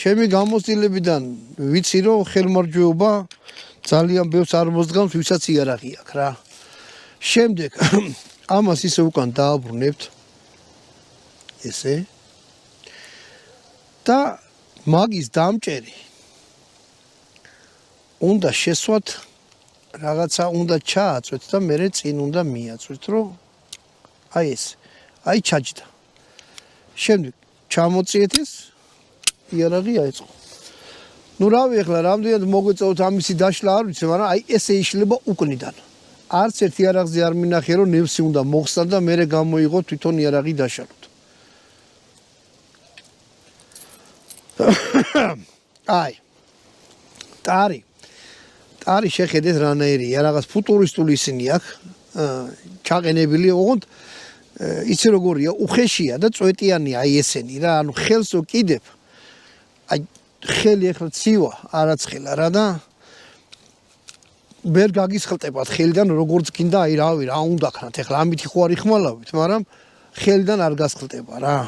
ჩემი გამოცდილებიდან ვიცი რომ ხელმარჯვეობა ძალიან ბევრს არ მოსდგამს, ვისაც იარაღი აქვს რა. შემდეგ ამას ისე უკან დააბრუნებთ. ესე და მაგის დამჭერი უნდა შესვათ რაღაცა უნდა ჩააწვეთ და მერე წინ უნდა მიაწვეთ, რომ აი ეს, აი ჩაჯდა. შემდეგ ჩამოწიეთ ეს იარაღი აეწყო. ნუ რავი ახლა რამდენად მოგვეწევთ ამისი დაშლა არ ვიცი, მაგრამ აი ესე იშლება უკნიდან. არც ერთ იარაღზე არ მინახე რომ ნევსი უნდა მოხსნა და მერე გამოიღო თვითონ იარაღი დაშალოთ. აი ტარი შეხედეთ რანაირია, რაღაც ფუტურისტული ისინი აქვს, ჩაყენებული, ოღონდ იცი როგორია, უხეშია და წვეტიანია აი ესენი რა, ანუ ხელს უკიდებ. აი ხელი ახლა ცივა, არაცხელა რა და ვერ გაგისხლტებათ ხელიდან როგორც გინდა, აი რავი, რა უნდა ქნათ, ახლა ამით ხო არ იხმალავით, მაგრამ ხელიდან არ გასხლტება რა.